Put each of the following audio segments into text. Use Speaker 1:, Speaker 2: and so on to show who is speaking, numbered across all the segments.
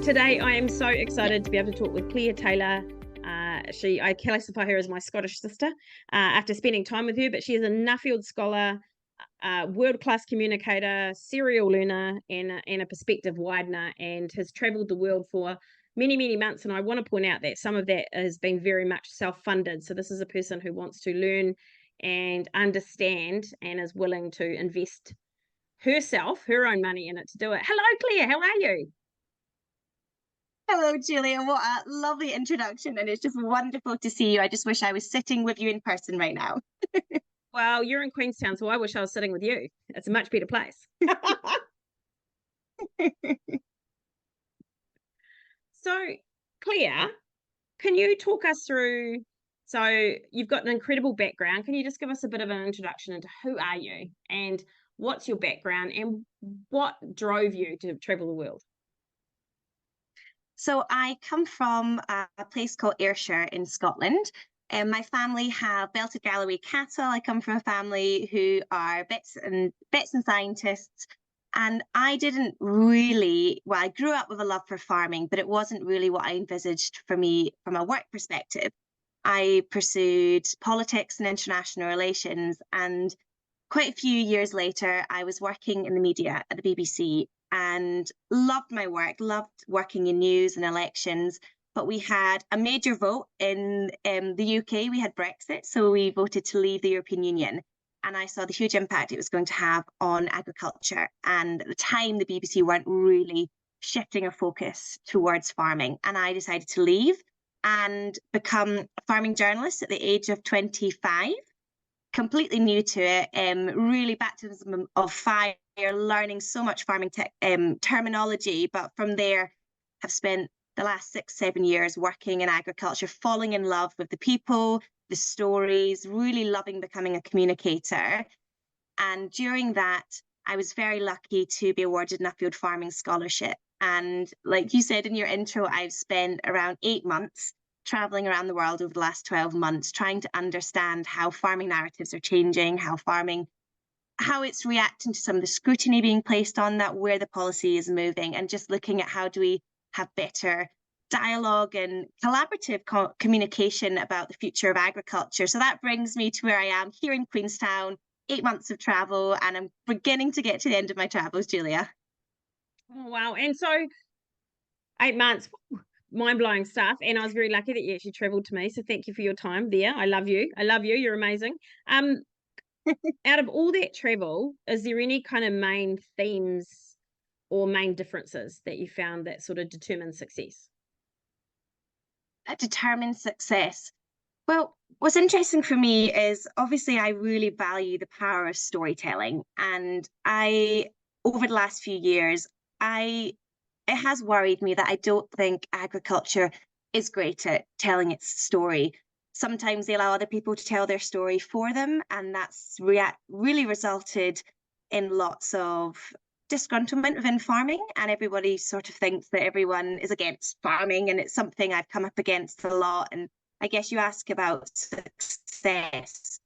Speaker 1: Today I am so excited to be able to talk with Claire Taylor. I classify her as my Scottish sister after spending time with her, but she is a Nuffield scholar, world-class communicator, serial learner, and a perspective widener, and has travelled the world for many, many months. And I want to point out that some of that has been very much self-funded. So this is a person who wants to learn and understand and is willing to invest herself, her own money in it to do it. Hello, Claire. How are you?
Speaker 2: Hello, Julia. What a lovely introduction. And it's just wonderful to see you. I just wish I was sitting with you in person right now.
Speaker 1: Well, you're in Queenstown, so I wish I was sitting with you. It's a much better place. So, Claire, can you talk us through, so you've got an incredible background. Can you just give us a bit of an introduction into who are you and what's your background and what drove you to travel the world?
Speaker 2: So I come from a place called Ayrshire in Scotland. And my family have belted Galloway cattle. I come from a family who are vets and scientists. And I didn't really, well, I grew up with a love for farming, but it wasn't really what I envisaged for me from a work perspective. I pursued politics and international relations, and quite a few years later, I was working in the media at the BBC and loved my work, loved working in news and elections. But we had a major vote in the UK. We had Brexit, so we voted to leave the European Union. And I saw the huge impact it was going to have on agriculture. And at the time, the BBC weren't really shifting a focus towards farming. And I decided to leave and become a farming journalist at the age of 25. Completely new to it, really baptism of fire, learning so much farming terminology. But from there, have spent the last 6-7 years working in agriculture, falling in love with the people, the stories, really loving becoming a communicator. And during that, I was very lucky to be awarded Nuffield Farming Scholarship. And like you said in your intro, I've spent around 8 months traveling around the world over the last 12 months, trying to understand how farming narratives are changing, how it's reacting to some of the scrutiny being placed on that, where the policy is moving, and just looking at how do we have better dialogue and collaborative communication about the future of agriculture. So that brings me to where I am here in Queenstown, 8 months of travel, and I'm beginning to get to the end of my travels, Julia.
Speaker 1: Oh, wow. And so 8 months, mind-blowing stuff. And I was very lucky that you actually traveled to me. So thank you for your time there. I love you. I love you. You're amazing. Out of all that travel, is there any kind of main themes or main differences that you found that sort of determine success?
Speaker 2: That determines success. Well, what's interesting for me is obviously I really value the power of storytelling. And over the last few years, it has worried me that I don't think agriculture is great at telling its story. Sometimes they allow other people to tell their story for them, and that's really resulted in lots of disgruntlement within farming, and everybody sort of thinks that everyone is against farming, and it's something I've come up against a lot. And I guess you ask about success.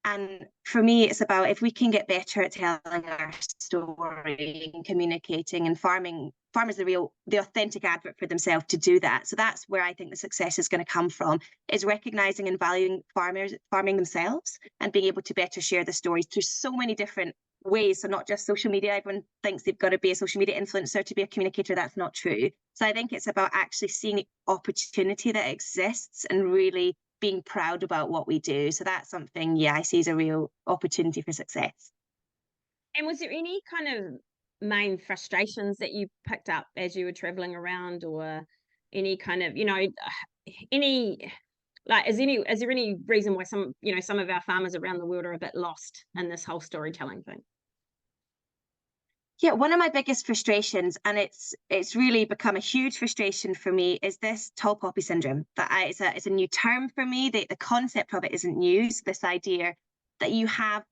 Speaker 2: And for me, it's about if we can get better at telling our story and communicating, and farmers the authentic advert for themselves to do that. So that's where I think the success is going to come from, is recognizing and valuing farming themselves and being able to better share the stories through so many different ways. So not just social media. Everyone thinks they've got to be a social media influencer to be a communicator. That's not true. So I think it's about actually seeing the opportunity that exists and really being proud about what we do. So that's something, I see as a real opportunity for success.
Speaker 1: And was there any kind of main frustrations that you picked up as you were traveling around, or any kind of, is there any reason why some of our farmers around the world are a bit lost in this whole storytelling thing?
Speaker 2: Yeah, one of my biggest frustrations, and it's really become a huge frustration for me, is this tall poppy syndrome. It's a new term for me. The concept of it isn't new. So this idea that you have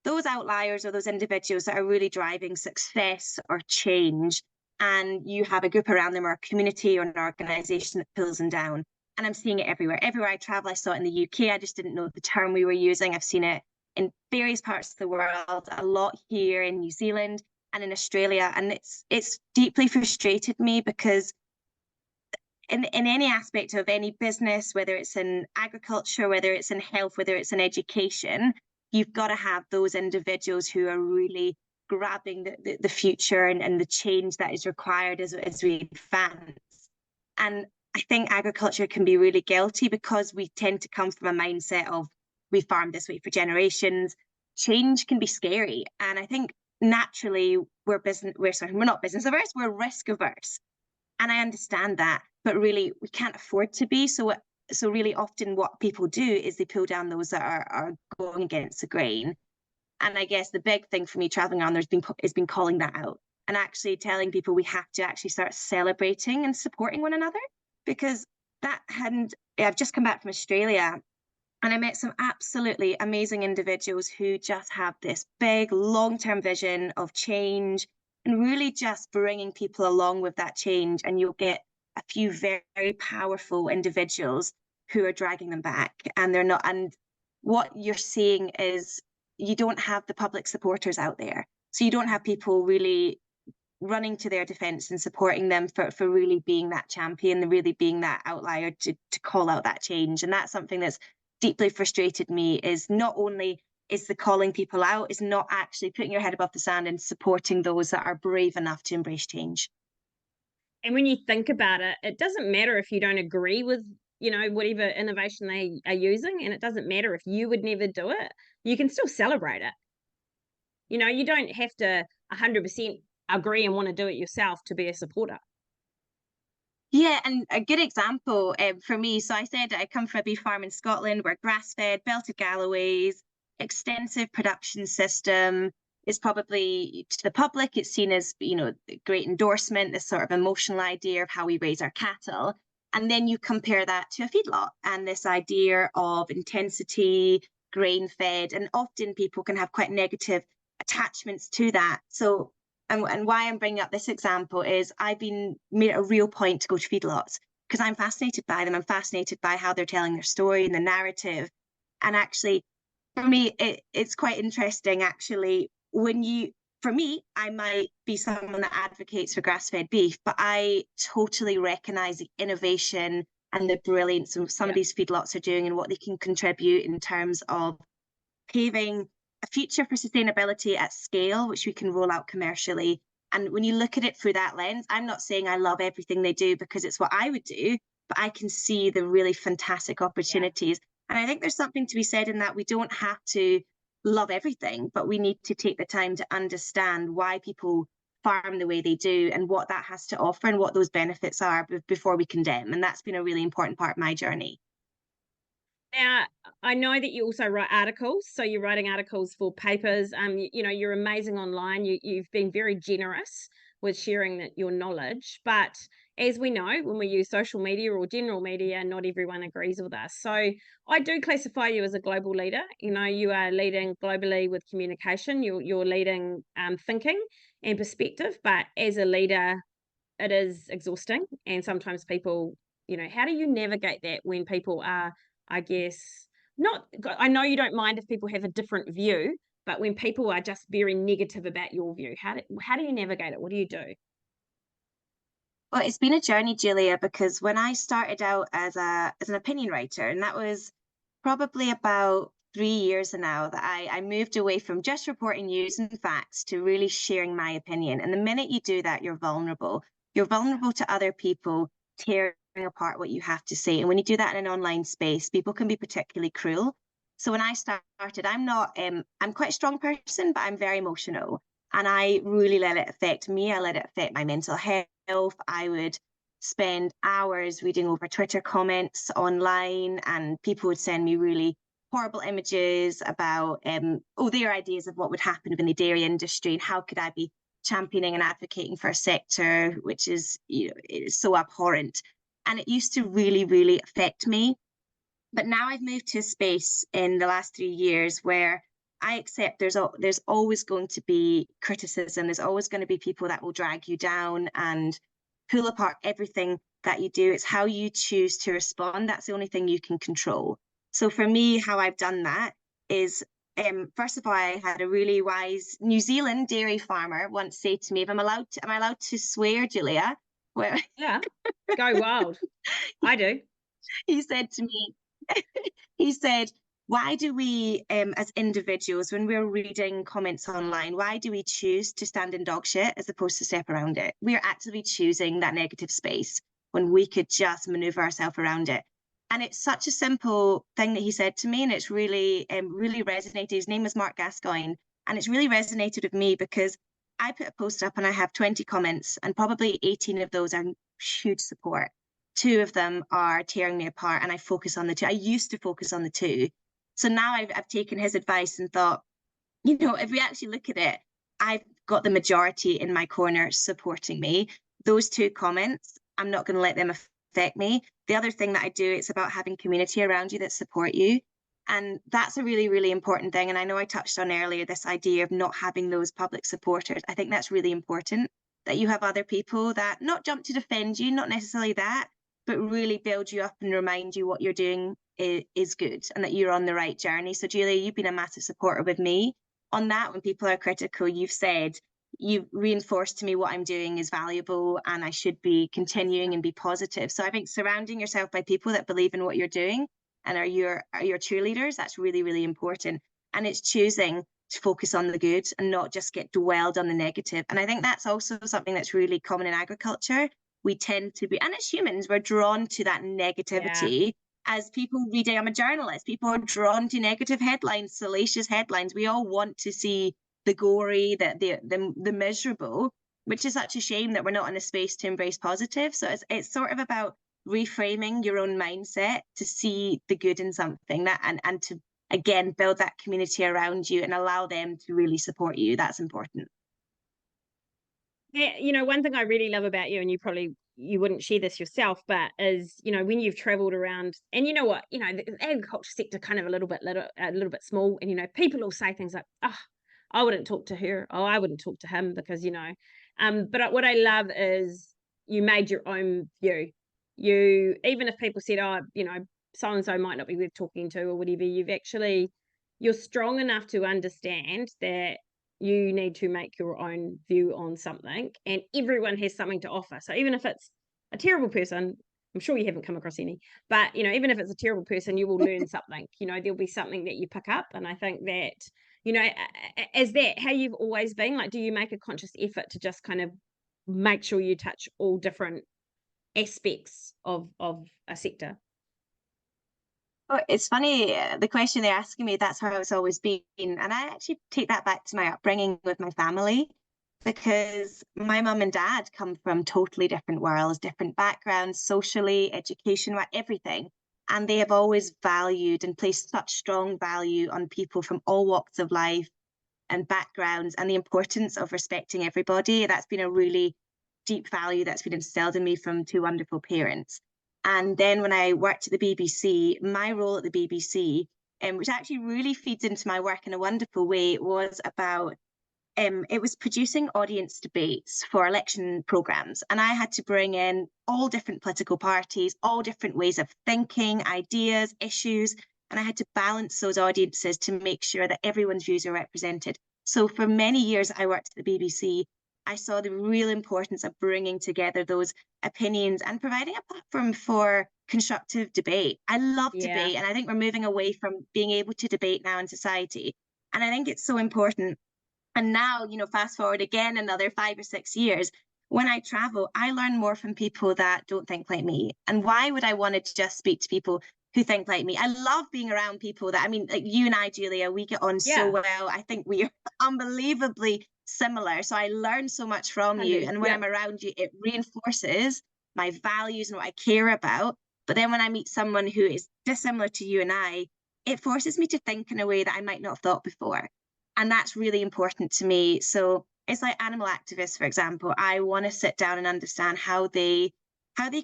Speaker 2: those outliers or those individuals that are really driving success or change, and you have a group around them or a community or an organization that pulls them down. And I'm seeing it everywhere. Everywhere I travel, I saw it in the UK. I just didn't know the term we were using. I've seen it in various parts of the world, a lot here in New Zealand. and in Australia. And it's deeply frustrated me because in any aspect of any business, whether it's in agriculture, whether it's in health, whether it's in education, you've got to have those individuals who are really grabbing the future and the change that is required as we advance. And I think agriculture can be really guilty because we tend to come from a mindset of we farmed this way for generations. Change can be scary. And I think naturally we're not business averse, we're risk averse. And I understand that, but really we can't afford to be. So really often what people do is they pull down those that are going against the grain. And I guess the big thing for me traveling around has been calling that out and actually telling people we have to actually start celebrating and supporting one another, because I've just come back from Australia and I met some absolutely amazing individuals who just have this big long-term vision of change and really just bringing people along with that change. And you'll get a few very, very powerful individuals who are dragging them back, and they're not. And what you're seeing is you don't have the public supporters out there. So you don't have people really running to their defense and supporting them for really being that champion and really being that outlier to call out that change. And that's something that's deeply frustrated me, is not only is the calling people out, is not actually putting your head above the sand and supporting those that are brave enough to embrace change.
Speaker 1: And when you think about it, it doesn't matter if you don't agree with, whatever innovation they are using, and it doesn't matter if you would never do it, you can still celebrate it. You don't have to 100% agree and want to do it yourself to be a supporter.
Speaker 2: Yeah, and a good example for me, so I said I come from a beef farm in Scotland. We're grass-fed, belted Galloways, extensive production system. Is probably to the public, it's seen as, great endorsement, this sort of emotional idea of how we raise our cattle. And then you compare that to a feedlot and this idea of intensity, grain-fed, and often people can have quite negative attachments to that. So and why I'm bringing up this example is I've been made it a real point to go to feedlots because I'm fascinated by them. I'm fascinated by how they're telling their story and the narrative. And actually, for me, it's quite interesting, actually, for me, I might be someone that advocates for grass-fed beef, but I totally recognize the innovation and the brilliance of some of these feedlots are doing and what they can contribute in terms of paving a future for sustainability at scale, which we can roll out commercially. And when you look at it through that lens, I'm not saying I love everything they do because it's what I would do, but I can see the really fantastic opportunities. And I think there's something to be said in that we don't have to love everything, but we need to take the time to understand why people farm the way they do and what that has to offer and what those benefits are before we condemn. And that's been a really important part of my journey.
Speaker 1: Now, I know that you also write articles, so you're writing articles for papers. You're amazing online. You've been very generous with sharing your knowledge. But as we know, when we use social media or general media, not everyone agrees with us. So I do classify you as a global leader. You are leading globally with communication. You're leading thinking and perspective. But as a leader, it is exhausting. And sometimes people, how do you navigate that when people are, I guess, I know you don't mind if people have a different view, but when people are just very negative about your view, how do you navigate it? What do you do?
Speaker 2: Well, it's been a journey, Julia, because when I started out as an opinion writer, and that was probably about 3 years now, that I moved away from just reporting news and facts to really sharing my opinion. And the minute you do that, you're vulnerable. You're vulnerable to other people tearing apart what you have to say. And when you do that in an online space, people can be particularly cruel. So when I started, I'm quite a strong person, but I'm very emotional. And I really let it affect me. I let it affect my mental health. I would spend hours reading over Twitter comments online, and people would send me really horrible images about their ideas of what would happen in the dairy industry and how could I be championing and advocating for a sector which is, is so abhorrent. And it used to really, really affect me. But now I've moved to a space in the last 3 years where I accept there's always going to be criticism. There's always going to be people that will drag you down and pull apart everything that you do. It's how you choose to respond. That's the only thing you can control. So for me, how I've done that is first of all, I had a really wise New Zealand dairy farmer once say to me, "If am I allowed to swear, Julia?" Well,
Speaker 1: Yeah. Go wild. I do.
Speaker 2: he said to me, he said, "Why do we, as individuals, when we're reading comments online, why do we choose to stand in dog shit as opposed to step around it? We are actively choosing that negative space when we could just maneuver ourselves around it." And it's such a simple thing that he said to me, and it's really, really resonated. His name was Mark Gascoigne, and it's really resonated with me because I put a post up and I have 20 comments, and probably 18 of those are huge support. Two of them are tearing me apart, and I focus on the two. I used to focus on the two. So now I've taken his advice and thought, if we actually look at it, I've got the majority in my corner supporting me. Those two comments, I'm not going to let them affect me. The other thing that I do, it's about having community around you that support you. And that's a really, really important thing. And I know I touched on earlier this idea of not having those public supporters. I think that's really important, that you have other people that not jump to defend you, not necessarily that, but really build you up and remind you what you're doing is good and that you're on the right journey. So Julia, you've been a massive supporter with me on that. When people are critical, you've reinforced to me what I'm doing is valuable and I should be continuing and be positive. So I think surrounding yourself by people that believe in what you're doing and are your cheerleaders, that's really, really important. And it's choosing to focus on the good and not just get dwelled on the negative. And I think that's also something that's really common in agriculture. We tend to be, and as humans, we're drawn to that negativity. As people reading, I'm a journalist, people are drawn to negative headlines, salacious headlines. We all want to see the gory, the miserable, which is such a shame that we're not in a space to embrace positive. So it's sort of about reframing your own mindset to see the good in something, that and to again build that community around you and allow them to really support you. That's important.
Speaker 1: Yeah, one thing I really love about you, and you wouldn't share this yourself, but is, when you've traveled around, and you know what, the agriculture sector kind of a little bit small, and people will say things like, "Oh, I wouldn't talk to her. Oh, I wouldn't talk to him," because but what I love is you made your own view. You, even if people said, "Oh, so and so might not be worth talking to," or whatever, you're strong enough to understand that you need to make your own view on something, and everyone has something to offer. So even if it's a terrible person, I'm sure you haven't come across any, but even if it's a terrible person, you will learn something. There'll be something that you pick up. And I think that, is that how you've always been? Like, do you make a conscious effort to just kind of make sure you touch all different aspects of a sector?
Speaker 2: Oh, it's funny, the question they're asking me, that's how it's always been. And I actually take that back to my upbringing with my family, because my mum and dad come from totally different worlds, different backgrounds, socially, education, everything. And they have always valued and placed such strong value on people from all walks of life and backgrounds, and the importance of respecting everybody. That's been a really deep value that's been instilled in me from two wonderful parents. And then when I worked at the BBC, my role at the BBC, which actually really feeds into my work in a wonderful way, was about it was producing audience debates for election programs. And I had to bring in all different political parties, all different ways of thinking, ideas, issues. And I had to balance those audiences to make sure that everyone's views are represented. So for many years, I worked at the BBC. I saw the real importance of bringing together those opinions and providing a platform for constructive debate. I love
Speaker 1: Yeah.
Speaker 2: debate, and I think we're moving away from being able to debate now in society. And I think it's so important. And now, fast forward again another 5 or 6 years, when I travel, I learn more from people that don't think like me. And why would I want to just speak to people who think like me? I love being around people that, like you and I, Julia, we get on so
Speaker 1: Yeah.
Speaker 2: well. I think we are unbelievably similar. So I learn so much from you.
Speaker 1: 100.
Speaker 2: And when
Speaker 1: Yep.
Speaker 2: I'm around you, it reinforces my values and what I care about. But then when I meet someone who is dissimilar to you and I, it forces me to think in a way that I might not have thought before. And that's really important to me. So it's like animal activists, for example. I want to sit down and understand how they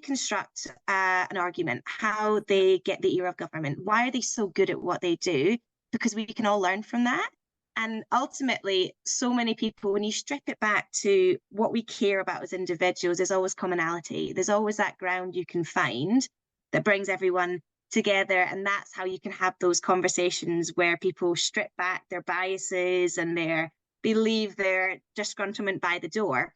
Speaker 2: construct an argument, how they get the ear of government. Why are they so good at what they do? Because we can all learn from that. And ultimately, so many people, when you strip it back to what we care about as individuals, there's always commonality. There's always that ground you can find that brings everyone together. And that's how you can have those conversations where people strip back their biases and they leave their disgruntlement by the door.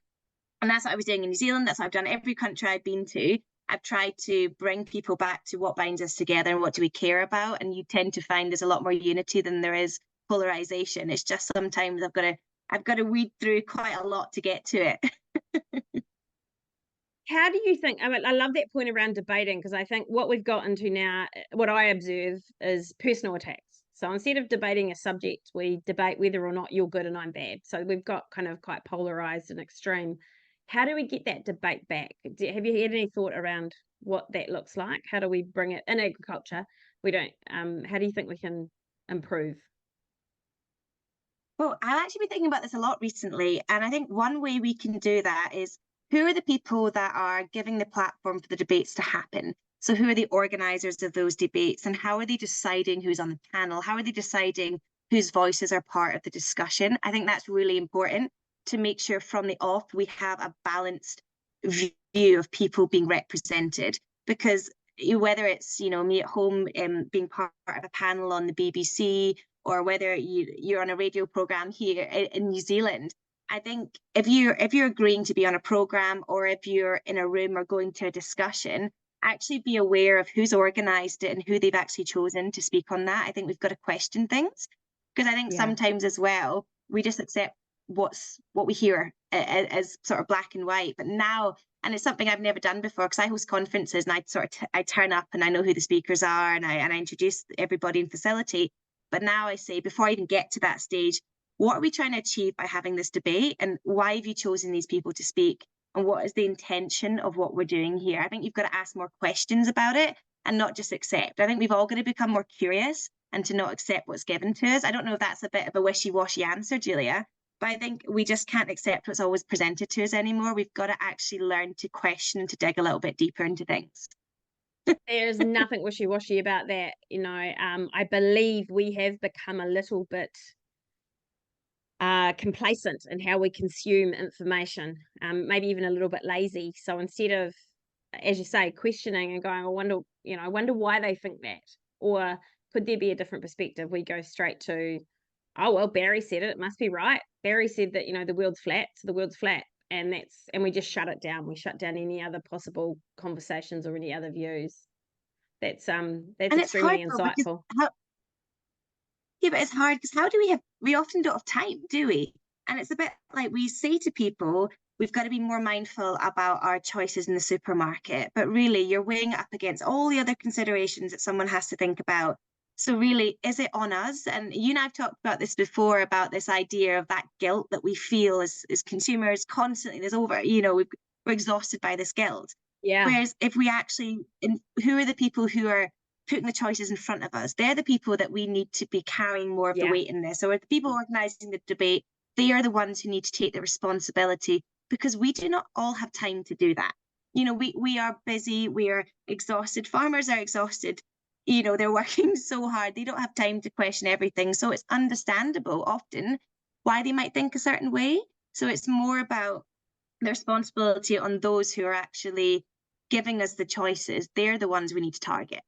Speaker 2: And that's what I was doing in New Zealand. That's what I've done every country I've been to. I've tried to bring people back to what binds us together and what do we care about. And you tend to find there's a lot more unity than there is polarization. It's just sometimes I've got to weed through quite a lot to get to it.
Speaker 1: How do you think, I mean, I love that point around debating, because I think what we've got into now, what I observe is personal attacks. So instead of debating a subject, we debate whether or not you're good and I'm bad. So we've got kind of quite polarized and extreme. How do we get that debate back? Have you had any thought around what that looks like? How do we bring it in agriculture? We don't, how do you think we can improve?
Speaker 2: Well, I've actually been thinking about this a lot recently. And I think one way we can do that is, who are the people that are giving the platform for the debates to happen? So who are the organizers of those debates, and how are they deciding who's on the panel? How are they deciding whose voices are part of the discussion? I think that's really important to make sure from the off we have a balanced view of people being represented, because whether it's, you know, me at home being part of a panel on the BBC, or whether you're on a radio program here in New Zealand, I think if you're agreeing to be on a program, or if you're in a room or going to a discussion, actually be aware of who's organized it and who they've actually chosen to speak on that. I think we've got to question things, because I think sometimes as well we just accept what we hear as sort of black and white. But now, and it's something I've never done before, because I host conferences and I turn up and I know who the speakers are, and I introduce everybody and facilitate. But now I say, before I even get to that stage, what are we trying to achieve by having this debate, and why have you chosen these people to speak, and what is the intention of what we're doing here? I think you've got to ask more questions about it and not just accept. I think we've all got to become more curious and to not accept what's given to us. I don't know if that's a bit of a wishy-washy answer, Julia, but I think we just can't accept what's always presented to us anymore. We've got to actually learn to question and to dig a little bit deeper into things.
Speaker 1: There's nothing wishy-washy about that. You know, I believe we have become a little bit complacent in how we consume information, maybe even a little bit lazy. So instead of, as you say, questioning and going, I wonder why they think that, or could there be a different perspective, we go straight to, oh well, Barry said it must be right. Barry said that, you know, the world's flat, so the world's flat, and we just shut it down. We shut down any other possible conversations or any other views. That's extremely insightful.
Speaker 2: Yeah, but it's hard because we often don't have time, do we? And it's a bit like we say to people, we've got to be more mindful about our choices in the supermarket, but really you're weighing it up against all the other considerations that someone has to think about. So really, is it on us? And you and I've talked about this before, about this idea of that guilt that we feel as consumers constantly. We're exhausted by this guilt.
Speaker 1: Yeah.
Speaker 2: Whereas if we actually, who are the people who are putting the choices in front of us? They're the people that we need to be carrying more of the weight in this. So the people organizing the debate, they are the ones who need to take the responsibility, because we do not all have time to do that. You know, we are busy, we are exhausted. Farmers are exhausted. You know, they're working so hard. They don't have time to question everything. So it's understandable often why they might think a certain way. So it's more about the responsibility on those who are actually giving us the choices. They're the ones we need to target.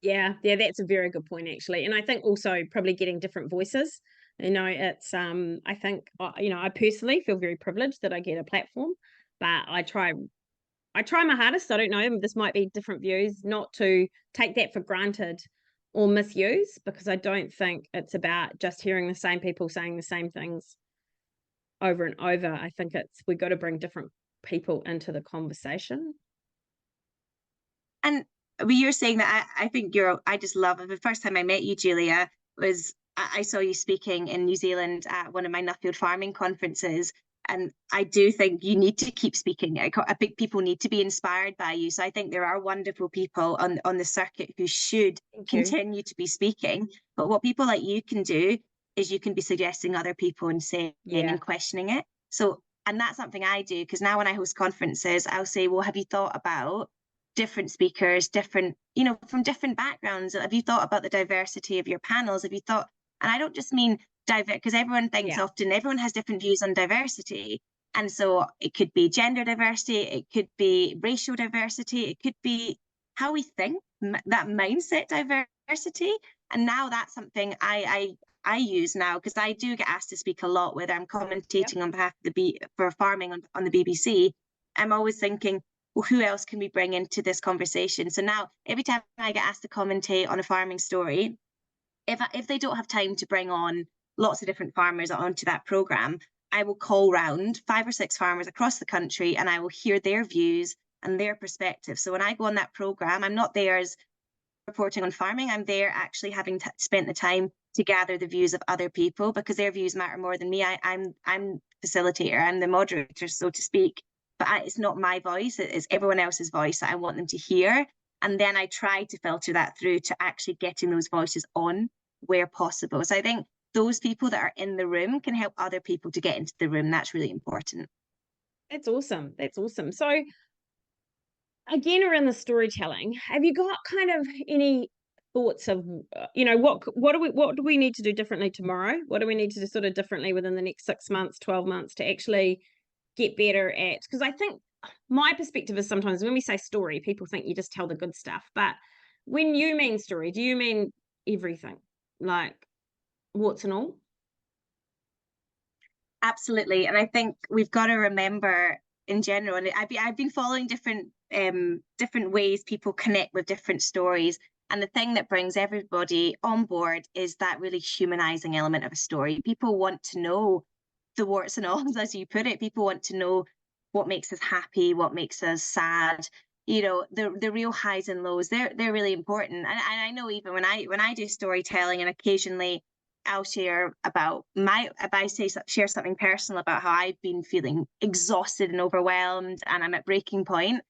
Speaker 1: Yeah, that's a very good point, actually. And I think also probably getting different voices. You know, it's I think I personally feel very privileged that I get a platform, but I try my hardest. I don't know, this might be different views, not to take that for granted or misuse, because I don't think it's about just hearing the same people saying the same things over and over. I think we've got to bring different people into the conversation.
Speaker 2: And you're saying that, I think I just love it. The first time I met you, Julia, was I saw you speaking in New Zealand at one of my Nuffield farming conferences. And I do think you need to keep speaking. I think people need to be inspired by you. So I think there are wonderful people on the circuit who should continue to be speaking. But what people like you can do is you can be suggesting other people and saying and questioning it. So, and that's something I do, because now when I host conferences, I'll say, well, have you thought about different speakers, from different backgrounds? Have you thought about the diversity of your panels? Have you thought, and I don't just mean diverse, because everyone thinks often everyone has different views on diversity. And so it could be gender diversity, it could be racial diversity, it could be how we think, that mindset diversity. And now that's something I use now, because I do get asked to speak a lot, whether I'm
Speaker 1: Yep.
Speaker 2: commentating on behalf of for farming on the BBC. I'm always thinking, well, who else can we bring into this conversation? So now every time I get asked to commentate on a farming story, if they don't have time to bring on lots of different farmers onto that program, I will call round 5 or 6 farmers across the country, and I will hear their views and their perspective. So when I go on that program, I'm not there as reporting on farming. I'm there actually having spent the time to gather the views of other people, because their views matter more than me. I'm facilitator, I'm the moderator, so to speak. But it's not my voice; it's everyone else's voice that I want them to hear. And then I try to filter that through to actually getting those voices on where possible. So I think those people that are in the room can help other people to get into the room. That's really important.
Speaker 1: That's awesome. That's awesome. So again, around the storytelling, have you got kind of any thoughts of, what do we need to do differently tomorrow? What do we need to do sort of differently within the next 6 months, 12 months to actually get better at? Because I think my perspective is sometimes when we say story, people think you just tell the good stuff. But when you mean story, do you mean everything? Like warts and all?
Speaker 2: Absolutely. And I think we've got to remember in general, and I've been following different ways people connect with different stories. And the thing that brings everybody on board is that really humanizing element of a story. People want to know the warts and alls, as you put it. People want to know what makes us happy, what makes us sad. The real highs and lows. They're really important. And I know even when I do storytelling, and occasionally I'll share about share something personal about how I've been feeling exhausted and overwhelmed, and I'm at breaking point.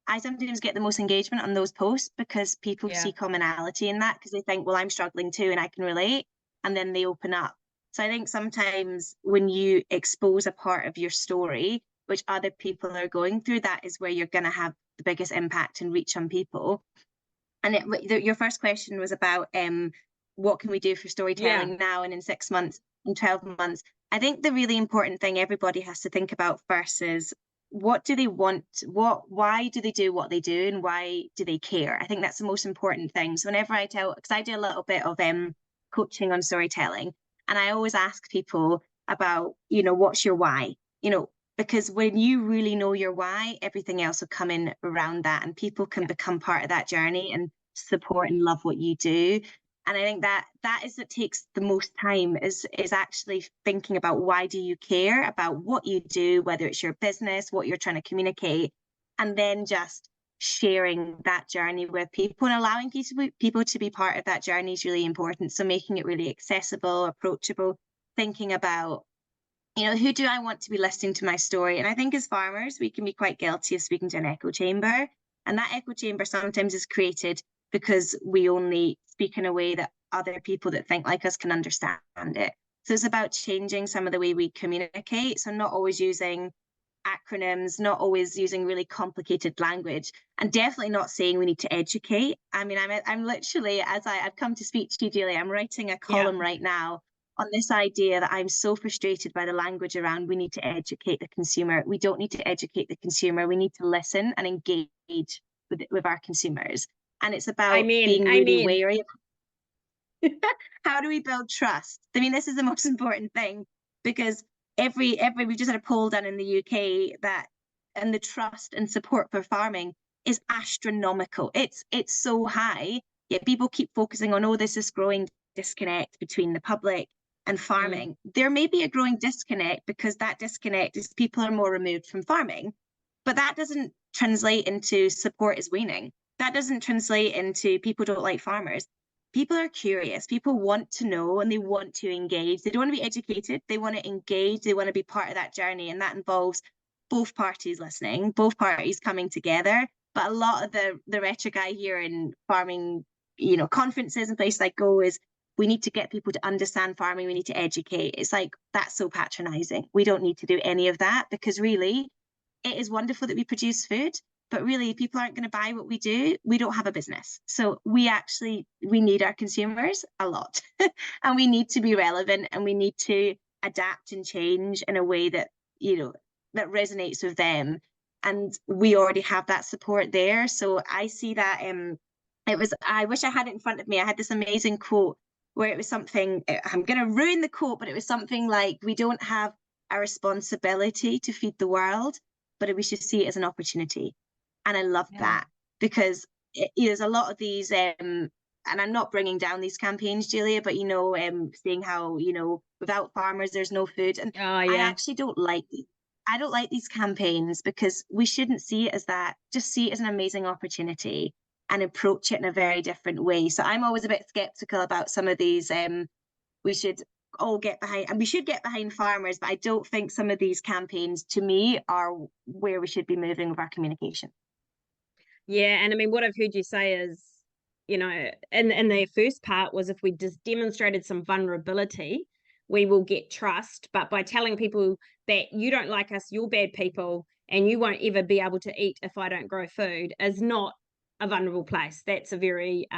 Speaker 2: I sometimes get the most engagement on those posts because people
Speaker 1: Yeah.
Speaker 2: see commonality in that, because they think, well, I'm struggling too and I can relate, and then they open up. So I think sometimes when you expose a part of your story which other people are going through, that is where you're going to have the biggest impact and reach on people. And your first question was about what can we do for
Speaker 1: Yeah.
Speaker 2: storytelling now and in 6 months and 12 months. I think the really important thing everybody has to think about first is, what do they want? Why do they do what they do, and why do they care? I think that's the most important thing. So whenever because I do a little bit of coaching on storytelling, and I always ask people about, what's your why? Because when you really know your why, everything else will come in around that, and people can become part of that journey and support and love what you do. And I think that is what takes the most time, is actually thinking about, why do you care about what you do, whether it's your business, what you're trying to communicate, and then just sharing that journey with people and allowing people to be part of that journey is really important. So making it really accessible, approachable, thinking about, who do I want to be listening to my story? And I think as farmers, we can be quite guilty of speaking to an echo chamber. And that echo chamber sometimes is created because we only speak in a way that other people that think like us can understand it. So it's about changing some of the way we communicate. So not always using acronyms, not always using really complicated language, and definitely not saying we need to educate. I mean, I'm literally, as I've come to speak to you, Julie, I'm writing a column right now on this idea that I'm so frustrated by the language around, we need to educate the consumer. We don't need to educate the consumer. We need to listen and engage with our consumers. And it's about being really wary of how do we build trust? I mean, this is the most important thing, because we've just had a poll done in the UK and the trust and support for farming is astronomical. It's so high, yet people keep focusing on, oh, there's this growing disconnect between the public and farming. There may be a growing disconnect, because that disconnect is people are more removed from farming, but that doesn't translate into support is waning. That doesn't translate into people don't like farmers. People are curious. People want to know, and they want to engage. They don't want to be educated. They want to engage. They want to be part of that journey. And that involves both parties listening, both parties coming together. But a lot of the rhetoric I hear in farming, conferences and places I go is, we need to get people to understand farming. We need to educate. It's like, that's so patronizing. We don't need to do any of that, because really, it is wonderful that we produce food, but really, if people aren't going to buy what we do, we don't have a business. So we need our consumers a lot, and we need to be relevant, and we need to adapt and change in a way that, that resonates with them. and we already have that support there. So I see that I wish I had it in front of me. I had this amazing quote where it was something, I'm going to ruin the quote, but it was something like, we don't have a responsibility to feed the world, but we should see it as an opportunity. And I love that, because there's a lot of these, and I'm not bringing down these campaigns, Julia, but saying how, without farmers, there's no food. And I actually don't like these. I don't like these campaigns, because we shouldn't see it as that. Just see it as an amazing opportunity and approach it in a very different way. So I'm always a bit skeptical about some of these. We should all get behind, and we should get behind farmers, but I don't think some of these campaigns, to me, are where we should be moving with our communication.
Speaker 1: Yeah, and I mean, what I've heard you say is, in the first part was, if we just demonstrated some vulnerability, we will get trust. But by telling people that you don't like us, you're bad people, and you won't ever be able to eat if I don't grow food, is not a vulnerable place. That's a very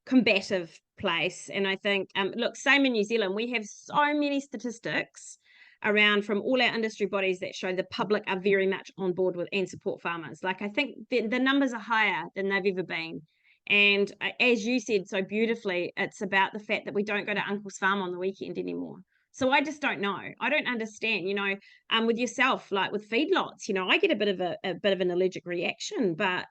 Speaker 1: combative place. And I think, look, same in New Zealand, we have so many statistics around from all our industry bodies that show the public are very much on board with and support farmers. Like, I think the numbers are higher than they've ever been. And as you said so beautifully, it's about the fact that we don't go to Uncle's farm on the weekend anymore. So I just don't know. I don't understand, with yourself, like with feedlots, I get a bit of an allergic reaction. But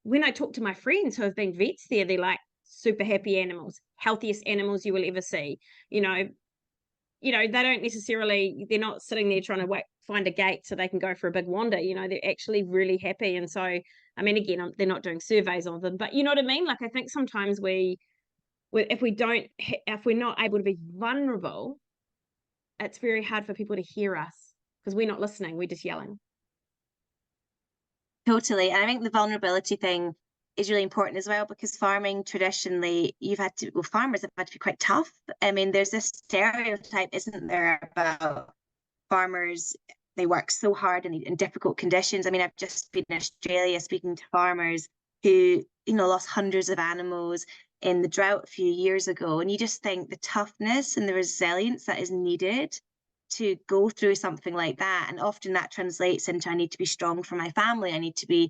Speaker 1: when I talk to my friends who have been vets there, they're like, super happy animals, healthiest animals you will ever see. They don't necessarily, they're not sitting there trying to find a gate so they can go for a big wander. They're actually really happy. And so, I mean, again, they're not doing surveys on them, but you know what I mean? Like, I think sometimes if we're not able to be vulnerable, it's very hard for people to hear us, because we're not listening, we're just yelling.
Speaker 2: Totally. And I think the vulnerability thing is really important as well, because farming traditionally, farmers have had to be quite tough. I mean, there's this stereotype, isn't there, about farmers, they work so hard in difficult conditions. I mean, I've just been in Australia speaking to farmers who, lost hundreds of animals in the drought a few years ago. And you just think the toughness and the resilience that is needed to go through something like that. And often that translates into, I need to be strong for my family. I need to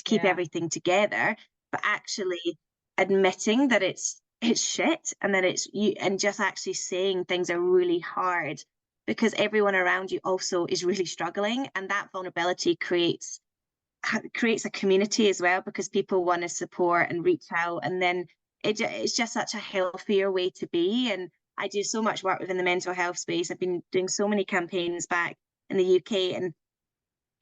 Speaker 2: keep everything together. But actually admitting that it's shit, and that it's you, and just actually saying things are really hard, because everyone around you also is really struggling. And that vulnerability creates a community as well, because people want to support and reach out. And then it's just such a healthier way to be. And I do so much work within the mental health space. I've been doing so many campaigns back in the UK, and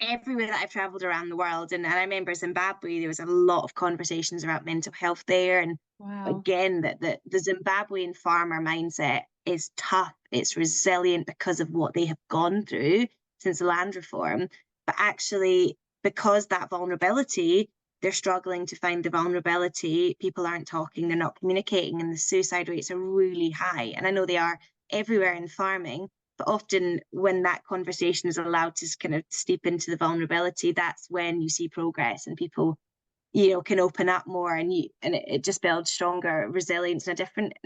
Speaker 2: everywhere that I've traveled around the world. And I remember Zimbabwe, there was a lot of conversations about mental health there. And again, that the Zimbabwean farmer mindset is tough. It's resilient because of what they have gone through since the land reform. But actually, because that vulnerability, they're struggling to find the vulnerability. People aren't talking, they're not communicating, and the suicide rates are really high. And I know they are everywhere in farming, but often when that conversation is allowed to kind of steep into the vulnerability, that's when you see progress, and people, can open up more, and it just builds stronger resilience in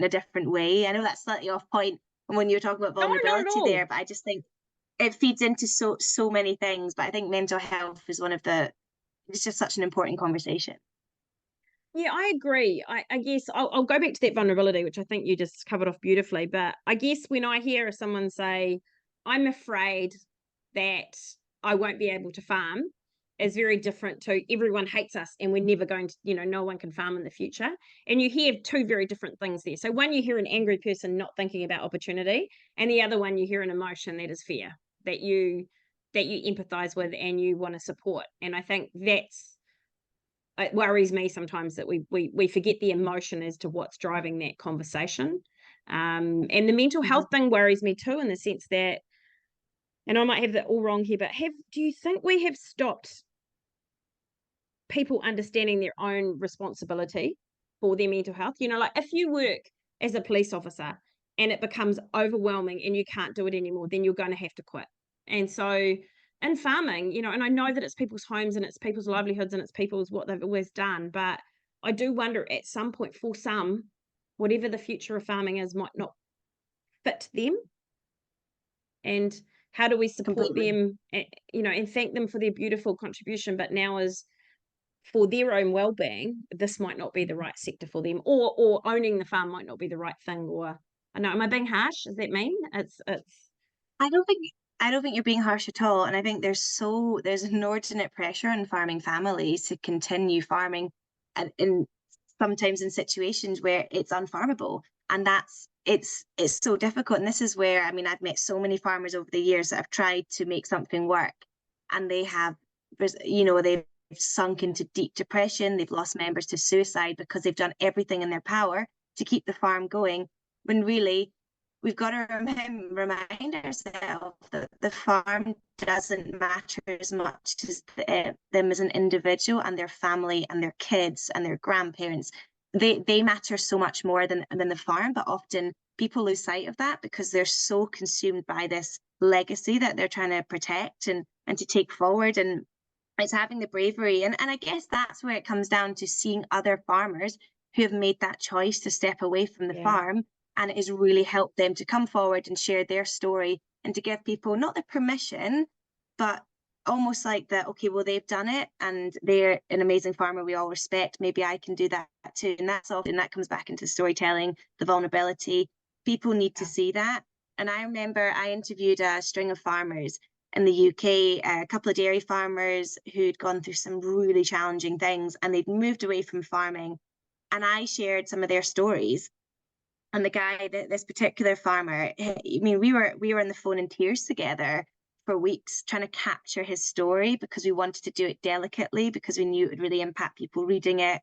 Speaker 2: a different way. I know that's slightly off point when you're talking about vulnerability there, but I just think it feeds into so many things. But I think mental health is it's just such an important conversation.
Speaker 1: Yeah, I agree. I guess I'll go back to that vulnerability, which I think you just covered off beautifully. But I guess when I hear someone say, I'm afraid that I won't be able to farm, is very different to everyone hates us and we're never going to, no one can farm in the future. And you hear two very different things there. So one, you hear an angry person not thinking about opportunity, and the other one, you hear an emotion that is fear, that you empathize with and you want to support. And I think it worries me sometimes that we forget the emotion as to what's driving that conversation. And the mental health thing worries me too, in the sense that, and I might have that all wrong here, but do you think we have stopped people understanding their own responsibility for their mental health? Like, if you work as a police officer and it becomes overwhelming and you can't do it anymore, then you're going to have to quit. And so in farming, and I know that it's people's homes and it's people's livelihoods and it's people's what they've always done, but I do wonder at some point, for some, whatever the future of farming is might not fit them. And how do we support
Speaker 2: completely.
Speaker 1: them, and thank them for their beautiful contribution, but now is for their own well-being, this might not be the right sector for them, or owning the farm might not be the right thing, or I know, am I being harsh? Does that mean it's
Speaker 2: I don't think I don't think you're being harsh at all. And I think there's inordinate pressure on farming families to continue farming, and in sometimes in situations where it's unfarmable. And it's so difficult. And this is where, I mean, I've met so many farmers over the years that have tried to make something work, and they've sunk into deep depression, they've lost members to suicide because they've done everything in their power to keep the farm going, when really we've got to remind ourselves that the farm doesn't matter as much as them as an individual and their family and their kids and their grandparents. They matter so much more than the farm, but often people lose sight of that because they're so consumed by this legacy that they're trying to protect and to take forward. And it's having the bravery. And I guess that's where it comes down to seeing other farmers who have made that choice to step away from the farm, and it has really helped them to come forward and share their story, and to give people not the permission, but almost like that, okay, well, they've done it and they're an amazing farmer we all respect, maybe I can do that too. And that's often, that comes back into storytelling, the vulnerability. People need to see that. And I remember I interviewed a string of farmers in the UK, a couple of dairy farmers who'd gone through some really challenging things, and they'd moved away from farming. And I shared some of their stories. And the guy, this particular farmer, I mean, we were on the phone in tears together for weeks trying to capture his story, because we wanted to do it delicately, because we knew it would really impact people reading it.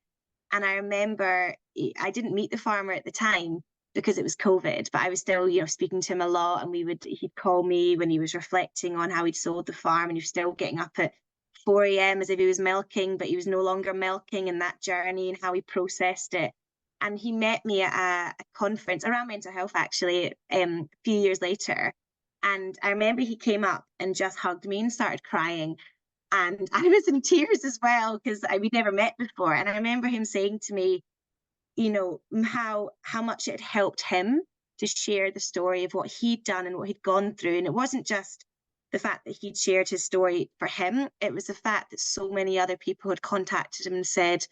Speaker 2: And I remember I didn't meet the farmer at the time because it was COVID, but I was still, speaking to him a lot, and he'd call me when he was reflecting on how he'd sold the farm, and he was still getting up at 4 a.m. as if he was milking, but he was no longer milking, and that journey and how he processed it. And he met me at a conference around mental health, actually, a few years later. And I remember he came up and just hugged me and started crying. And I was in tears as well, because we'd never met before. And I remember him saying to me, how much it helped him to share the story of what he'd done and what he'd gone through. And it wasn't just the fact that he'd shared his story for him, it was the fact that so many other people had contacted him and said,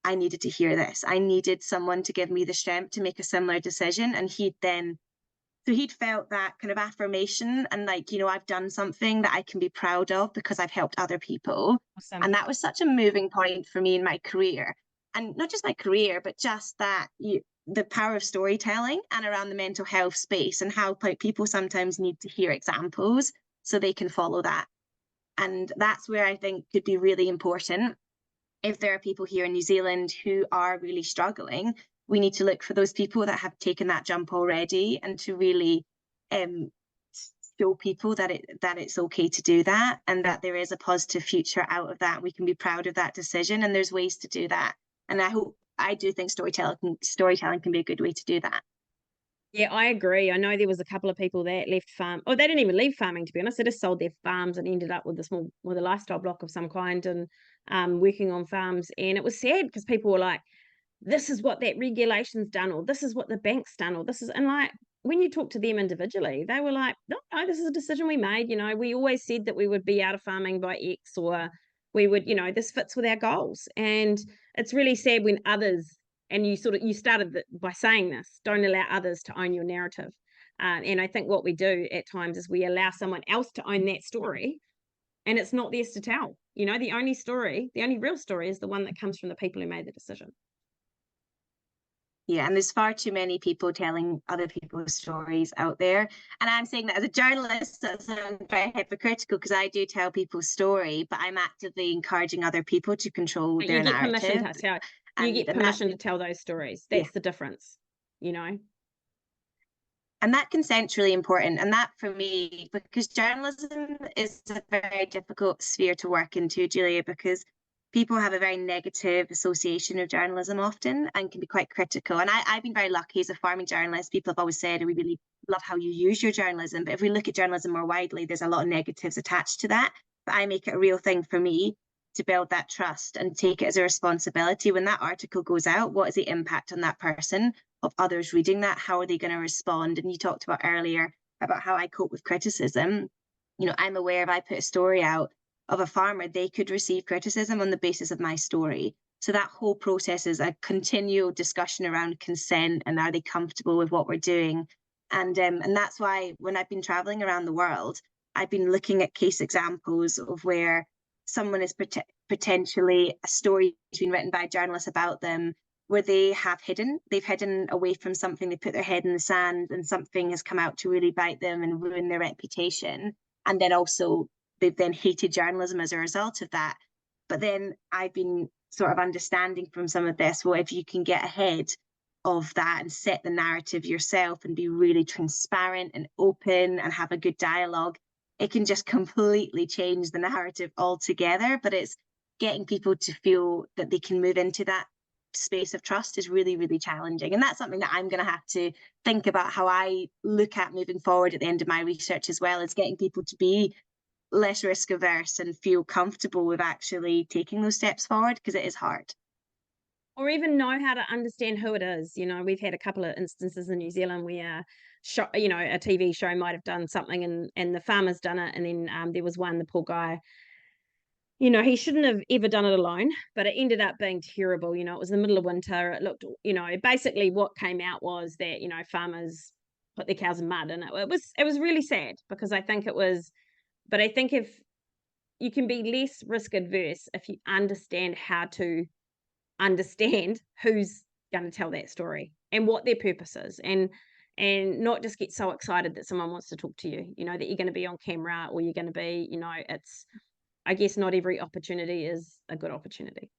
Speaker 2: I needed to hear this. I needed someone to give me the strength to make a similar decision. And he'd felt that kind of affirmation, and like, I've done something that I can be proud of because I've helped other people.
Speaker 1: awesome?
Speaker 2: And that was such a moving point for me in my career. And not just my career, but just that the power of storytelling and around the mental health space, and how people sometimes need to hear examples so they can follow that. And that's where I think could be really important. If there are people here in New Zealand who are really struggling, we need to look for those people that have taken that jump already, and to really show people that it's okay to do that, and that there is a positive future out of that. We can be proud of that decision, and there's ways to do that. And I do think storytelling can be a good way to do that.
Speaker 1: Yeah, I agree. I know there was a couple of people that left farm, or they didn't even leave farming, to be honest. They just sold their farms and ended up with a lifestyle block of some kind, and working on farms. And it was sad because people were like, this is what that regulation's done, or this is what the bank's done, or this is, and like, when you talk to them individually, they were like, no, this is a decision we made. We always said that we would be out of farming by X, or we would, this fits with our goals. And it's really sad when others, and you started by saying this, don't allow others to own your narrative. And I think what we do at times is we allow someone else to own that story, and it's not theirs to tell. The only real story is the one that comes from the people who made the decision.
Speaker 2: Yeah, and there's far too many people telling other people's stories out there. And I'm saying that as a journalist, that sounds very hypocritical, because I do tell people's story, but I'm actively encouraging other people to control their narrative.
Speaker 1: You get permission to tell those stories. That's the difference,
Speaker 2: And that consent's really important. And that, for me, because journalism is a very difficult sphere to work into, Julia, because people have a very negative association of journalism often, and can be quite critical. And I've been very lucky as a farming journalist. People have always said, we really love how you use your journalism. But if we look at journalism more widely, there's a lot of negatives attached to that. But I make it a real thing for me to build that trust and take it as a responsibility. When that article goes out, what is the impact on that person, of others reading that? How are they going to respond? And you talked about earlier about how I cope with criticism. I'm aware if I put a story out of a farmer, they could receive criticism on the basis of my story. So that whole process is a continual discussion around consent and are they comfortable with what we're doing. And that's why when I've been traveling around the world, I've been looking at case examples of where someone is potentially a story has been written by a journalist about them, where they've hidden away from something, they put their head in the sand and something has come out to really bite them and ruin their reputation. And then also they've then hated journalism as a result of that. But then I've been sort of understanding from some of this, well, if you can get ahead of that and set the narrative yourself and be really transparent and open and have a good dialogue, it can just completely change the narrative altogether. But it's getting people to feel that they can move into that space of trust is really, really challenging. And that's something that I'm going to have to think about how I look at moving forward at the end of my research as well, is getting people to be less risk averse and feel comfortable with actually taking those steps forward, because it is hard.
Speaker 1: Or even know how to understand who it is. We've had a couple of instances in New Zealand where, a TV show might have done something and the farmer's done it. And then there was one, the poor guy, he shouldn't have ever done it alone, but it ended up being terrible. It was the middle of winter. It looked, basically what came out was that, farmers put their cows in mud, and it was really sad, because I think if you can be less risk adverse if you understand how to understand who's going to tell that story and what their purpose is, and not just get so excited that someone wants to talk to you, that you're going to be on camera, or you're going to be, it's, I guess not every opportunity is a good opportunity.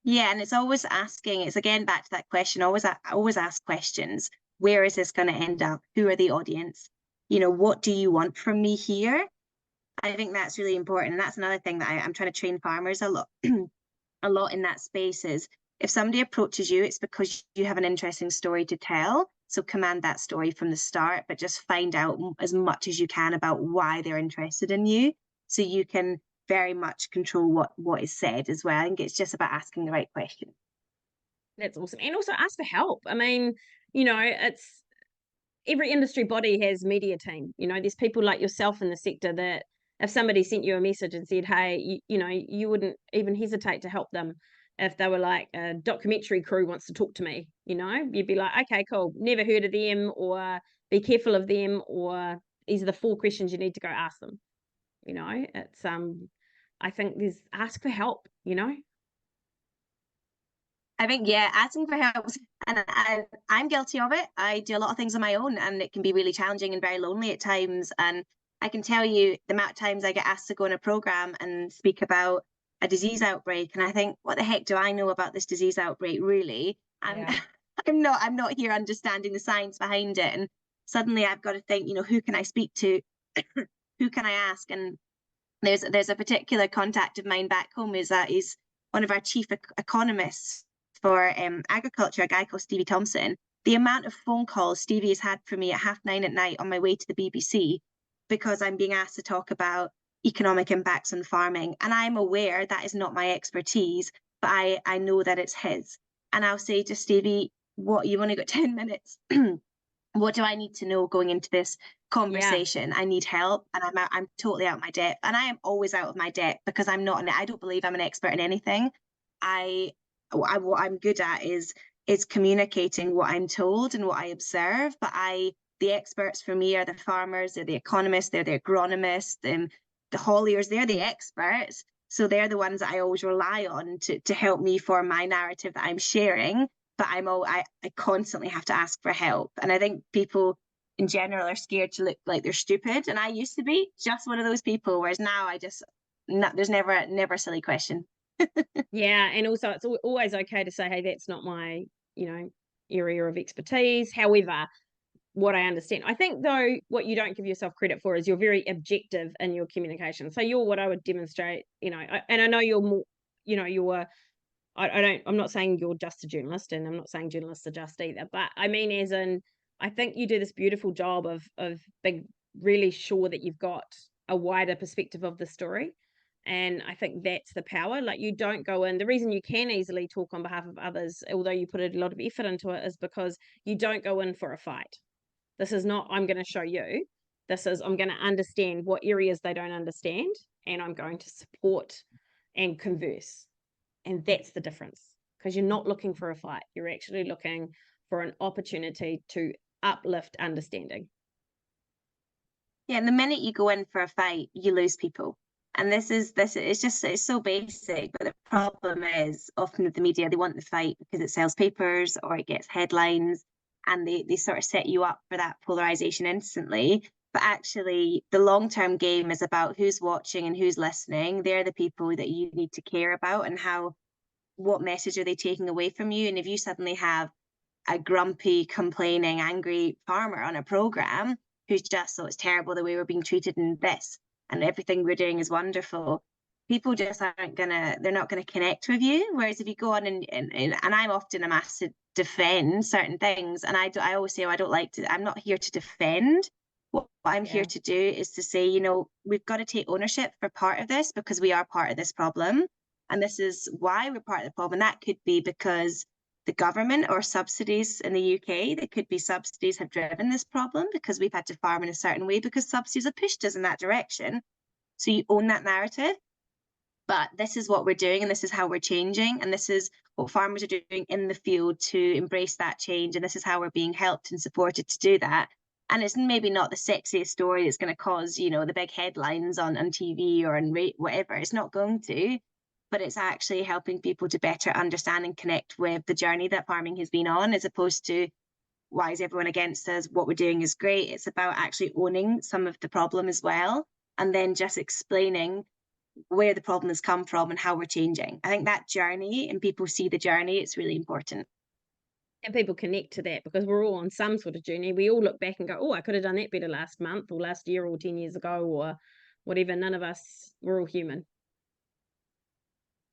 Speaker 2: Yeah, and it's always asking, it's again back to that question, always ask questions. Where is this going to end up? Who are the audience? What do you want from me here? I think that's really important. And that's another thing that I'm trying to train farmers a lot a lot in that space is, if somebody approaches you, it's because you have an interesting story to tell. So command that story from the start, but just find out as much as you can about why they're interested in you, so you can very much control what is said as well. I think it's just about asking the right question.
Speaker 1: That's awesome. And also ask for help. I mean, it's every industry body has media team. There's people like yourself in the sector that if somebody sent you a message and said, hey, you wouldn't even hesitate to help them. If they were like, a documentary crew wants to talk to me, you'd be like, okay, cool. Never heard of them, or be careful of them, or these are the 4 questions you need to go ask them. It's, I think there's ask for help,
Speaker 2: I think, yeah, asking for help, and I'm guilty of it. I do a lot of things on my own, and it can be really challenging and very lonely at times. And I can tell you the amount of times I get asked to go on a program and speak about a disease outbreak, and I think, what the heck do I know about this disease outbreak, really? And
Speaker 1: Yeah.
Speaker 2: I'm not here understanding the science behind it. And suddenly I've got to think, who can I speak to? Who can I ask? And there's a particular contact of mine back home, is one of our chief economists for agriculture, a guy called Stevie Thompson. The amount of phone calls Stevie has had for me at 9:30 at night on my way to the BBC, because I'm being asked to talk about economic impacts on farming. And I'm aware that is not my expertise, but I know that it's his. And I'll say to Stevie, what, you've only got 10 minutes. What do I need to know going into this conversation? Yeah. I need help, and I'm totally out of my depth. And I am always out of my depth, because I don't believe I'm an expert in anything. What I'm good at is communicating what I'm told and what I observe. But the experts for me are the farmers, they're the economists, they're the agronomists, and the hauliers. They're the experts. So they're the ones that I always rely on to help me form my narrative that I'm sharing. But I constantly have to ask for help. And I think people in general are scared to look like they're stupid. And I used to be just one of those people, whereas now there's never a silly question.
Speaker 1: Yeah, and also it's always okay to say, hey, that's not my, area of expertise. However, what I understand, I think, though, what you don't give yourself credit for is you're very objective in your communication. So you're what I would demonstrate, and I know you're more, I'm not saying you're just a journalist, and I'm not saying journalists are just either, but I mean, as in, I think you do this beautiful job of being really sure that you've got a wider perspective of the story. And I think that's the power. Like, you don't go in, the reason you can easily talk on behalf of others, although you put a lot of effort into it, is because you don't go in for a fight. This is not, I'm going to show you. This is, I'm going to understand what areas they don't understand, and I'm going to support and converse. And that's the difference, because you're not looking for a fight. You're actually looking for an opportunity to uplift understanding.
Speaker 2: Yeah, and the minute you go in for a fight, you lose people. And it's so basic, but the problem is often with the media, they want the fight because it sells papers or it gets headlines, and they sort of set you up for that polarization instantly. But actually, the long-term game is about who's watching and who's listening. They're the people that you need to care about, and what message are they taking away from you? And if you suddenly have a grumpy, complaining, angry farmer on a program who's just, so it's terrible the way we're being treated in this, and everything we're doing is wonderful, people just they're not gonna connect with you. Whereas if you go on and I'm often a mass to defend certain things, and I always say, oh, I'm not here to defend. What I'm here to do is to say, we've got to take ownership for part of this, because we are part of this problem. And this is why we're part of the problem. And that could be because the government or subsidies in the UK, they could be subsidies have driven this problem, because we've had to farm in a certain way because subsidies have pushed us in that direction. So you own that narrative. But this is what we're doing, and this is how we're changing, and this is what farmers are doing in the field to embrace that change, and this is how we're being helped and supported to do that. And it's maybe not the sexiest story that's going to cause, the big headlines on TV or on whatever. It's not going to, but it's actually helping people to better understand and connect with the journey that farming has been on, as opposed to, why is everyone against us? What we're doing is great. It's about actually owning some of the problem as well, and then just explaining where the problem has come from and how we're changing. I think that journey, and people see the journey, it's really important.
Speaker 1: And people connect to that, because we're all on some sort of journey. We all look back and go, oh, I could have done that better last month or last year or 10 years ago or whatever. None of us, we're all human.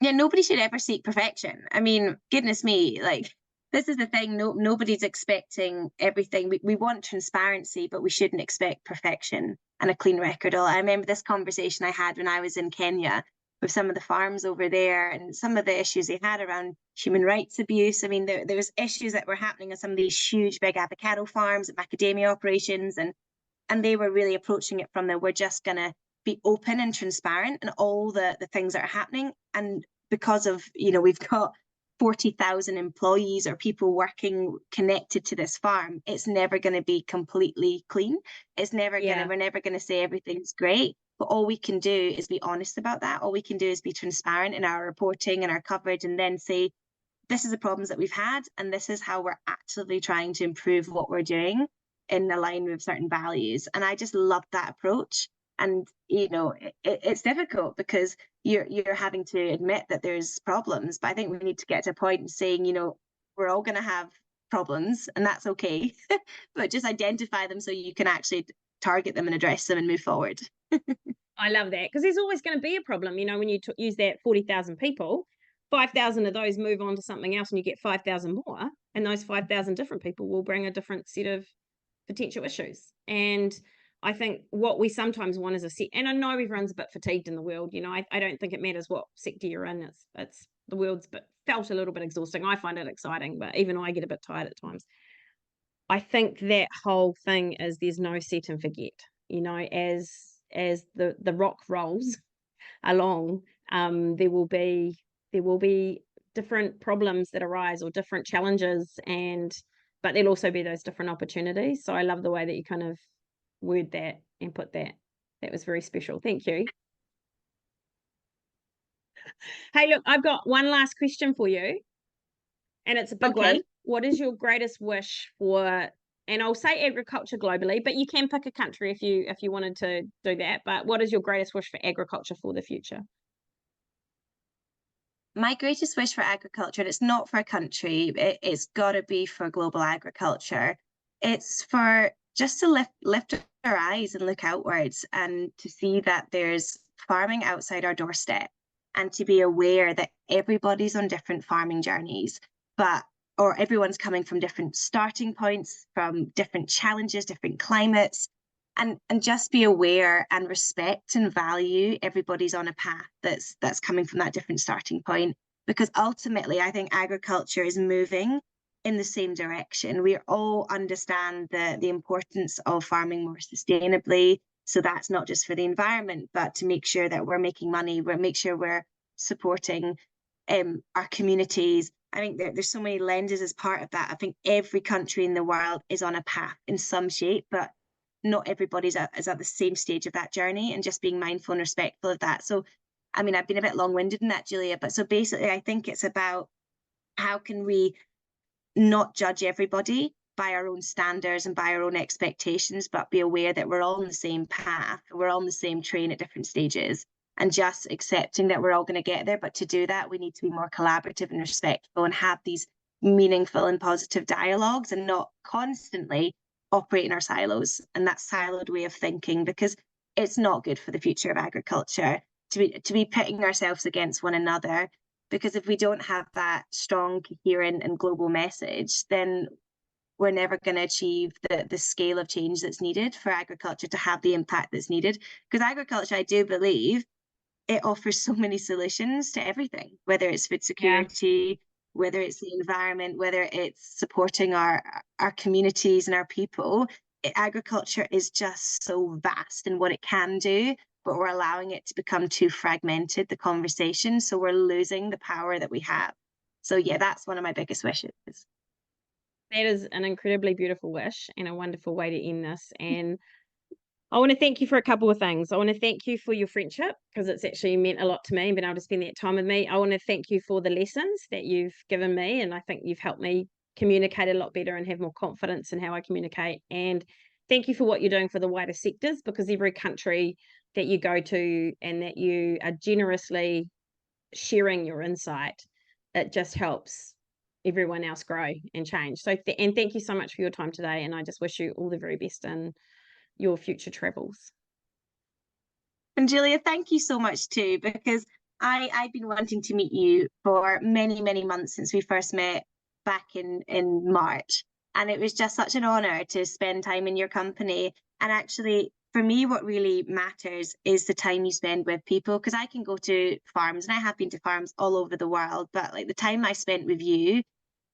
Speaker 2: Yeah, nobody should ever seek perfection. I mean, goodness me, like, this is the thing. Nobody's expecting everything. We want transparency, but we shouldn't expect perfection and a clean record. I remember this conversation I had when I was in Kenya with some of the farms over there, and some of the issues they had around human rights abuse. I mean, there was issues that were happening on some of these huge, big avocado farms and macadamia operations, and they were really approaching it from we're just going to be open and transparent and all the things that are happening. And because of, we've got 40,000 employees or people working connected to this farm, it's never going to be completely clean. It's never we're never going to say everything's great, but all we can do is be honest about that. All we can do is be transparent in our reporting and our coverage, and then say, this is the problems that we've had, and this is how we're actively trying to improve what we're doing in line with certain values. And I just love that approach. And it's difficult because you're having to admit that there's problems, but I think we need to get to a point in saying, we're all going to have problems, and that's okay. But just identify them so you can actually target them and address them and move forward.
Speaker 1: I love that, because there's always going to be a problem. When you use that 40,000 people, 5,000 of those move on to something else, and you get 5,000 more, and those 5,000 different people will bring a different set of potential issues. And I think what we sometimes want is a set, and I know everyone's a bit fatigued in the world. I don't think it matters what sector you're in. It's the world's felt a little bit exhausting. I find it exciting, but even I get a bit tired at times. I think that whole thing is there's no set and forget. As the rock rolls along, there will be different problems that arise or different challenges, but there'll also be those different opportunities. So I love the way that you kind of word that and put that. That was very special. Thank you. Hey, look, I've got one last question for you, and it's a big one. What is your greatest wish for, and I'll say agriculture globally, but you can pick a country if you wanted to do that, but what is your greatest wish for agriculture for the future?
Speaker 2: My greatest wish for agriculture, and it's not for a country, it's got to be for global agriculture. It's for just to lift our eyes and look outwards, and to see that there's farming outside our doorstep, and to be aware that everybody's on different farming journeys, or everyone's coming from different starting points, from different challenges, different climates, and just be aware and respect and value everybody's on a path that's coming from that different starting point. Because ultimately, I think agriculture is moving in the same direction. We all understand the importance of farming more sustainably. So that's not just for the environment, but to make sure that we're making money, make sure we're supporting our communities. I think there's so many lenses as part of that. I think every country in the world is on a path in some shape, but not everybody's is at the same stage of that journey, and just being mindful and respectful of that. So, I mean, I've been a bit long-winded in that, Julia, but so basically I think it's about how can we not judge everybody by our own standards and by our own expectations, but be aware that we're all on the same path, we're all on the same train at different stages, and just accepting that we're all going to get there. But to do that, we need to be more collaborative and respectful and have these meaningful and positive dialogues, and not constantly operate in our silos and that siloed way of thinking, because it's not good for the future of agriculture to be pitting ourselves against one another. Because if we don't have that strong, coherent and global message, then we're never going to achieve the scale of change that's needed for agriculture to have the impact that's needed. Because agriculture, I do believe, it offers so many solutions to everything, whether it's food security, whether it's the environment, whether it's supporting our communities and our people. Agriculture is just so vast in what it can do, but we're allowing it to become too fragmented, the conversation. So we're losing the power that we have. So yeah, that's one of my biggest wishes.
Speaker 1: That is an incredibly beautiful wish and a wonderful way to end this. And I want to thank you for a couple of things. I want to thank you for your friendship, because it's actually meant a lot to me and being able to spend that time with me. I want to thank you for the lessons that you've given me, and I think you've helped me communicate a lot better and have more confidence in how I communicate. And thank you for what you're doing for the wider sectors, because every country that you go to and that you are generously sharing your insight, it just helps everyone else grow and change. So, and thank you so much for your time today. And I just wish you all the very best in your future travels.
Speaker 2: And Julia, thank you so much too, because I've been wanting to meet you for many, many months since we first met back in March. And it was just such an honor to spend time in your company. And actually, for me, what really matters is the time you spend with people, because I can go to farms, and I have been to farms all over the world, but like the time I spent with you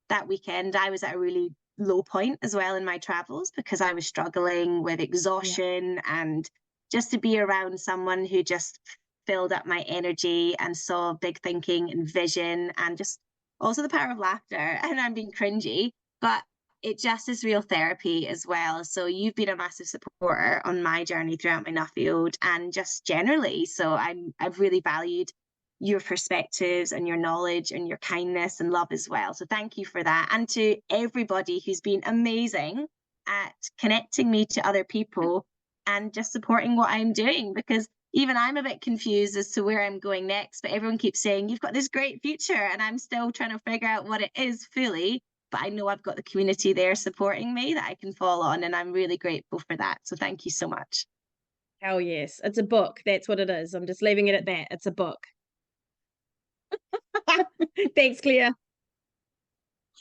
Speaker 2: that weekend, I was at a really low point as well in my travels, because I was struggling with exhaustion, and just to be around someone who just filled up my energy and saw big thinking and vision, and just also the power of laughter. And I'm being cringy, but it just is real therapy as well. So you've been a massive supporter on my journey throughout my Nuffield and just generally. So I've really valued your perspectives and your knowledge and your kindness and love as well. So thank you for that. And to everybody who's been amazing at connecting me to other people and just supporting what I'm doing, because even I'm a bit confused as to where I'm going next, but everyone keeps saying, you've got this great future, and I'm still trying to figure out what it is fully. But I know I've got the community there supporting me that I can fall on, and I'm really grateful for that. So thank you so much.
Speaker 1: Hell yes. It's a book. That's what it is. I'm just leaving it at that. It's a book. Thanks, Claire.